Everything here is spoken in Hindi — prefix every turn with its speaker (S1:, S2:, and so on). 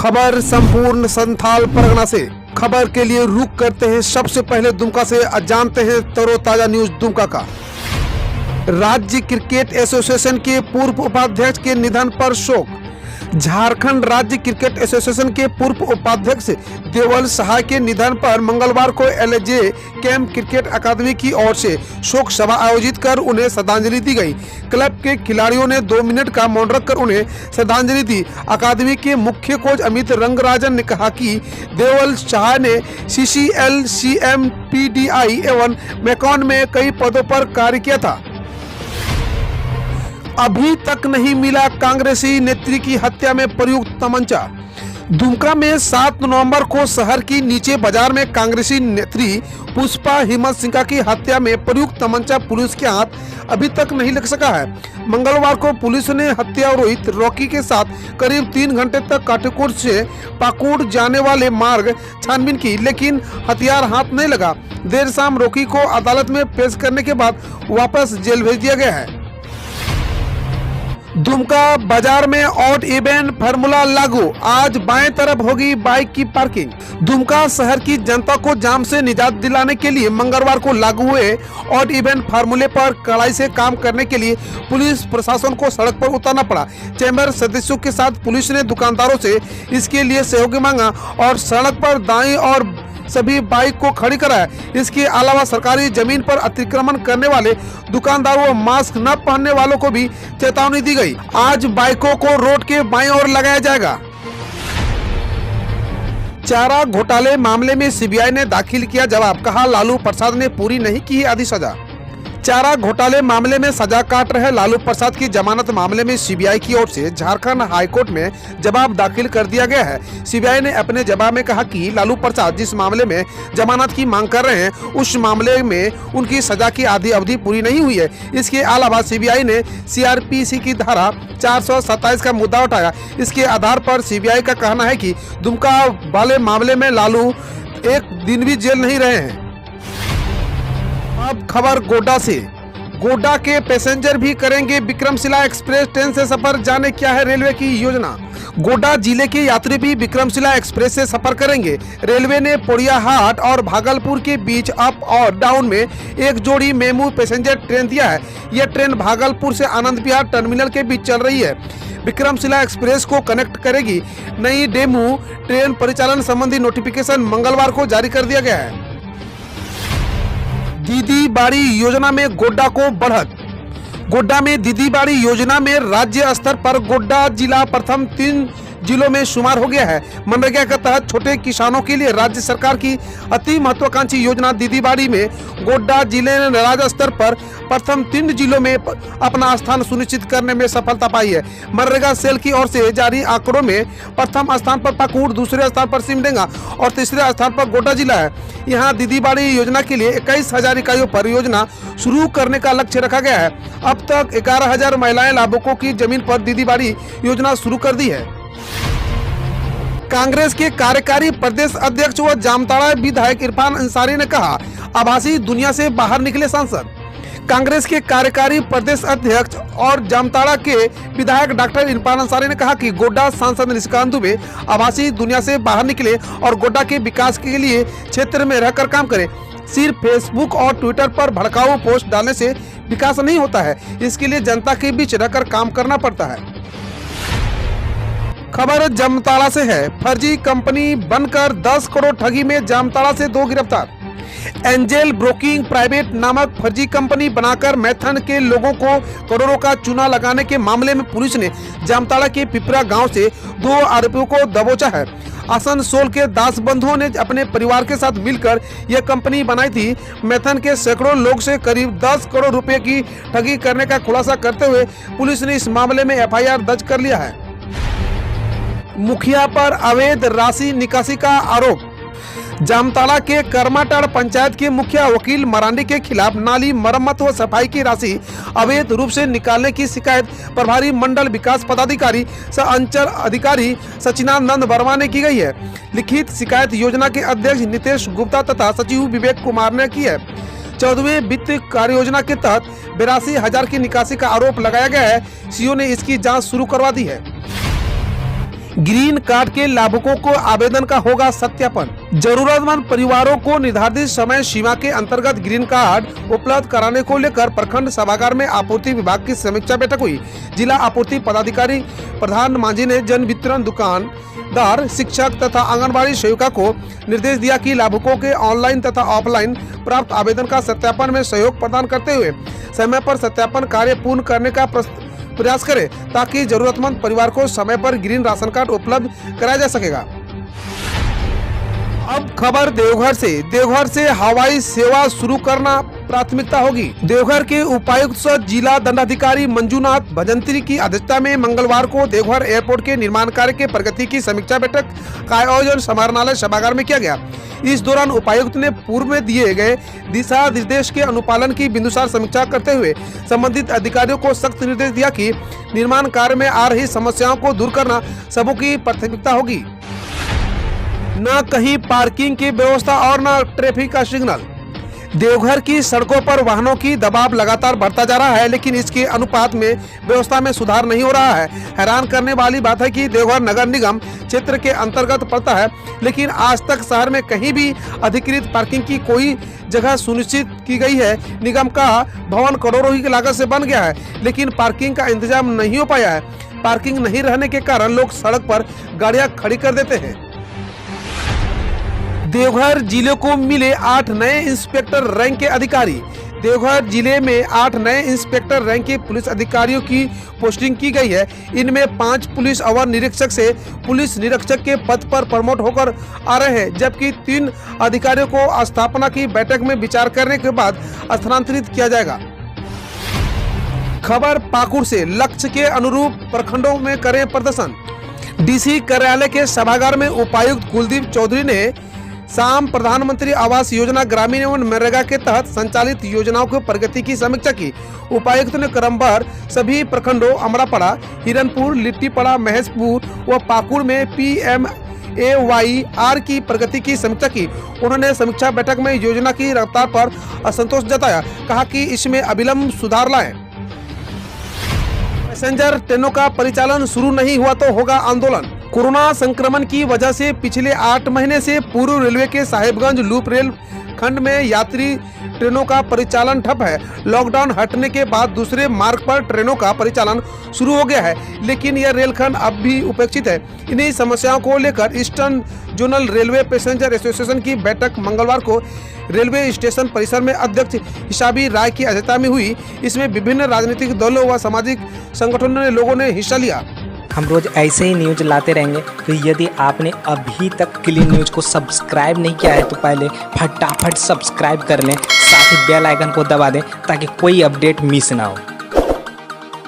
S1: खबर संपूर्ण संथाल परगना से। खबर के लिए रुक करते हैं सबसे पहले दुमका से। जानते हैं तरोताजा न्यूज दुमका का। राज्य क्रिकेट एसोसिएशन के पूर्व उपाध्यक्ष के निधन पर शोक। झारखंड राज्य क्रिकेट एसोसिएशन के पूर्व उपाध्यक्ष देवल सहाय के निधन पर मंगलवार को एलजे कैंप क्रिकेट अकादमी की ओर से शोक सभा आयोजित कर उन्हें श्रद्धांजलि दी गई। क्लब के खिलाड़ियों ने 2 मिनट का मौन रखकर उन्हें श्रद्धांजलि दी। अकादमी के मुख्य कोच अमित रंगराजन ने कहा कि देवल सहाय ने CCL, CMPDI एवं मैकॉन में कई पदों पर कार्य किया था। अभी तक नहीं मिला कांग्रेसी नेत्री की हत्या में प्रयुक्त तमंचा। दुमका में 7 नवंबर को शहर की नीचे बाजार में कांग्रेसी नेत्री पुष्पा हिम्मत सिंह की हत्या में प्रयुक्त तमंचा पुलिस के हाथ अभी तक नहीं लग सका है। मंगलवार को पुलिस ने हत्यारोपित रॉकी के साथ करीब 3 घंटे तक काटेकोट से पाकुड़ जाने वाले मार्ग छानबीन की, लेकिन हथियार हाथ नहीं लगा। देर शाम रॉकी को अदालत में पेश करने के बाद वापस जेल भेज दिया गया है। दुमका बाजार में ऑड इवन फार्मूला लागू। आज बाएं तरफ होगी बाइक की पार्किंग। दुमका शहर की जनता को जाम से निजात दिलाने के लिए मंगलवार को लागू हुए ऑड इवन फार्मूले पर कड़ाई से काम करने के लिए पुलिस प्रशासन को सड़क पर उतरना पड़ा। चैम्बर सदस्यों के साथ पुलिस ने दुकानदारों से इसके लिए सहयोग मांगा और सड़क पर दाईं और सभी बाइक को खड़ी कराया। इसके अलावा सरकारी जमीन पर अतिक्रमण करने वाले दुकानदारों व मास्क न पहनने वालों को भी चेतावनी दी गई। आज बाइकों को रोड के बाईं ओर लगाया जाएगा। चारा घोटाले मामले में सीबीआई ने दाखिल किया जवाब। कहा लालू प्रसाद ने पूरी नहीं की आधी सजा। चारा घोटाले मामले में सजा काट रहे लालू प्रसाद की जमानत मामले में सीबीआई की ओर से झारखंड हाईकोर्ट में जवाब दाखिल कर दिया गया है। सीबीआई ने अपने जवाब में कहा कि लालू प्रसाद जिस मामले में जमानत की मांग कर रहे हैं उस मामले में उनकी सजा की आधी अवधि पूरी नहीं हुई है। इसके अलावा सीबीआई ने CRPC की धारा 427 का मुद्दा उठाया। इसके आधार पर सीबीआई का कहना है कि दुमका वाले मामले में लालू एक दिन भी जेल नहीं रहे हैं। अब खबर गोड्डा से। गोड्डा के पैसेंजर भी करेंगे विक्रमशिला एक्सप्रेस ट्रेन से सफर। जाने क्या है रेलवे की योजना। गोड्डा जिले के यात्री भी विक्रमशिला एक्सप्रेस से सफर करेंगे। रेलवे ने पोड़ियाहाट और भागलपुर के बीच अप और डाउन में एक जोड़ी मेमू पैसेंजर ट्रेन दिया है। यह ट्रेन भागलपुर से आनंद विहार टर्मिनल के बीच चल रही है। विक्रमशिला एक्सप्रेस को कनेक्ट करेगी। नई डेमू ट्रेन परिचालन संबंधी नोटिफिकेशन मंगलवार को जारी कर दिया गया है। दीदी बाड़ी योजना में गोड्डा को बढ़त। गोड्डा में दीदी बाड़ी योजना में राज्य स्तर पर गोड्डा जिला प्रथम 3 जिलों में शुमार हो गया है। मनरेगा के तहत छोटे किसानों के लिए राज्य सरकार की अति महत्वाकांक्षी योजना दीदी बाड़ी में गोड्डा जिले ने राज्य स्तर पर प्रथम 3 जिलों में अपना स्थान सुनिश्चित करने में सफलता पाई है। मनरेगा सेल की ओर से जारी आंकड़ों में प्रथम स्थान पर पाकुड़, दूसरे स्थान पर सिमडेगा और तीसरे स्थान पर गोड्डा जिला है। यहाँ दीदी बाड़ी योजना के लिए 21,000 इकाइयों पर योजना शुरू करने का लक्ष्य रखा गया है। अब तक 11,000 महिलाएं लाभुकों की जमीन पर दीदी बाड़ी योजना शुरू कर दी है। कांग्रेस के कार्यकारी प्रदेश अध्यक्ष व जामताड़ा विधायक इरफान अंसारी ने कहा आभासी दुनिया से बाहर निकले सांसद। कांग्रेस के कार्यकारी प्रदेश अध्यक्ष और जामताड़ा के विधायक डॉक्टर इरफान अंसारी ने कहा कि गोड्डा सांसद निशिकांत दुबे आभासी दुनिया से बाहर निकले और गोड्डा के विकास के लिए क्षेत्र में रहकर काम करें। सिर्फ फेसबुक और ट्विटर पर भड़काऊ पोस्ट डालने से विकास नहीं होता है। इसके लिए जनता के बीच रहकर काम करना पड़ता है। खबर जामताड़ा से है। फर्जी कंपनी बनकर 10 करोड़ ठगी में जामताड़ा से 2 गिरफ्तार। एंजल ब्रोकिंग प्राइवेट नामक फर्जी कंपनी बनाकर मैथन के लोगों को करोड़ों का चूना लगाने के मामले में पुलिस ने जामताड़ा के पिपरा गांव से 2 आरोपियों को दबोचा है। आसनसोल के दास बंधुओं ने अपने परिवार के साथ मिलकर यह कंपनी बनाई थी। मैथन के सैकड़ों लोग से करीब 10 करोड़ रुपए की ठगी करने का खुलासा करते हुए पुलिस ने इस मामले में FIR दर्ज कर लिया है। मुखिया पर अवैध राशि निकासी का आरोप। जामताड़ा के करमाटाड़ पंचायत के मुखिया वकील मरांडी के खिलाफ नाली मरम्मत व सफाई की राशि अवैध रूप से निकालने की शिकायत प्रभारी मंडल विकास पदाधिकारी सह अंचल अधिकारी सचिनानंद वर्मा ने की गई है। लिखित शिकायत योजना के अध्यक्ष नितेश गुप्ता तथा सचिव विवेक कुमार ने की है। 14वें वित्त कार्य योजना के तहत 82,000 की निकासी का आरोप लगाया गया है। सीओ ने इसकी जाँच शुरू करवा दी है। ग्रीन कार्ड के लाभुकों को आवेदन का होगा सत्यापन। जरूरतमंद परिवारों को निर्धारित समय सीमा के अंतर्गत ग्रीन कार्ड उपलब्ध कराने को लेकर प्रखंड सभागार में आपूर्ति विभाग की समीक्षा बैठक हुई। जिला आपूर्ति पदाधिकारी प्रधान मांझी ने जन वितरण दुकानदार, शिक्षक तथा आंगनबाड़ी सेविका को निर्देश दिया कि लाभुकों के ऑनलाइन तथा ऑफलाइन प्राप्त आवेदन का सत्यापन में सहयोग प्रदान करते हुए समय पर सत्यापन कार्य पूर्ण करने का प्रयास करें ताकि जरूरतमंद परिवार को समय पर ग्रीन राशन कार्ड उपलब्ध कराया जा सकेगा। अब खबर देवघर से हवाई सेवा शुरू करना प्राथमिकता होगी। देवघर के उपायुक्त सह जिला दंडाधिकारी मंजूनाथ भजंत्री की अध्यक्षता में मंगलवार को देवघर एयरपोर्ट के निर्माण कार्य के प्रगति की समीक्षा बैठक का आयोजन समाहरणालय सभागार में किया गया। इस दौरान उपायुक्त ने पूर्व में दिए गए दिशा निर्देश के अनुपालन की बिंदुसार समीक्षा करते हुए संबंधित अधिकारियों को सख्त निर्देश दिया कि निर्माण कार्य में आ रही समस्याओं को दूर करना सबों की प्राथमिकता होगी। न कहीं पार्किंग की व्यवस्था और न ट्रैफिक का सिग्नल। देवघर की सड़कों पर वाहनों की दबाव लगातार बढ़ता जा रहा है, लेकिन इसके अनुपात में व्यवस्था में सुधार नहीं हो रहा है। हैरान करने वाली बात है कि देवघर नगर निगम क्षेत्र के अंतर्गत पड़ता है, लेकिन आज तक शहर में कहीं भी अधिकृत पार्किंग की कोई जगह सुनिश्चित की गई है। निगम का भवन करोड़ों की लागत से बन गया है, लेकिन पार्किंग का इंतजाम नहीं हो पाया है। पार्किंग नहीं रहने के कारण लोग सड़क पर गाड़ियां खड़ी कर देते हैं। देवघर जिले को मिले 8 नए इंस्पेक्टर रैंक के अधिकारी। देवघर जिले में 8 नए इंस्पेक्टर रैंक के पुलिस अधिकारियों की पोस्टिंग की गई है। इनमें 5 पुलिस अवर निरीक्षक से पुलिस निरीक्षक के पद पर प्रमोट होकर आ रहे हैं, जबकि 3 अधिकारियों को स्थापना की बैठक में विचार करने के बाद स्थानांतरित किया जाएगा। खबर पाकुड़ से, लक्ष्य के अनुरूप प्रखंडों में करें प्रदर्शन। डीसी कार्यालय के सभागार में उपायुक्त कुलदीप चौधरी ने शाम प्रधानमंत्री आवास योजना ग्रामीण एवं मनरेगा के तहत संचालित योजनाओं की प्रगति की समीक्षा की। उपायुक्त ने क्रमवार सभी प्रखंडों अमरापड़ा, हिरनपुर, लिट्टीपड़ा, महेशपुर व पाकुड़ में PMAYR की प्रगति की समीक्षा की। उन्होंने समीक्षा बैठक में योजना की रफ्तार पर असंतोष जताया, कहा कि इसमें अविलंब सुधार लाएं। पैसेंजर ट्रेनों का परिचालन शुरू नहीं हुआ तो होगा आंदोलन। कोरोना संक्रमण की वजह से पिछले 8 महीने से पूर्व रेलवे के साहिबगंज लूप रेल खंड में यात्री ट्रेनों का परिचालन ठप है। लॉकडाउन हटने के बाद दूसरे मार्ग पर ट्रेनों का परिचालन शुरू हो गया है, लेकिन यह रेलखंड अब भी उपेक्षित है। इन्हीं समस्याओं को लेकर eastern zonal railway passenger association की बैठक मंगलवार को रेलवे स्टेशन परिसर में अध्यक्ष हिसाबी राय की अध्यक्षता में हुई। इसमें विभिन्न राजनीतिक दलों व सामाजिक संगठनों ने लोगों ने हिस्सा लिया।
S2: हम रोज ऐसे ही न्यूज लाते रहेंगे, तो यदि आपने अभी तक क्लीन न्यूज को सब्सक्राइब नहीं किया है तो पहले फटाफट सब्सक्राइब कर लें, साथ ही बेल आइकन को दबा दें ताकि कोई अपडेट मिस ना हो।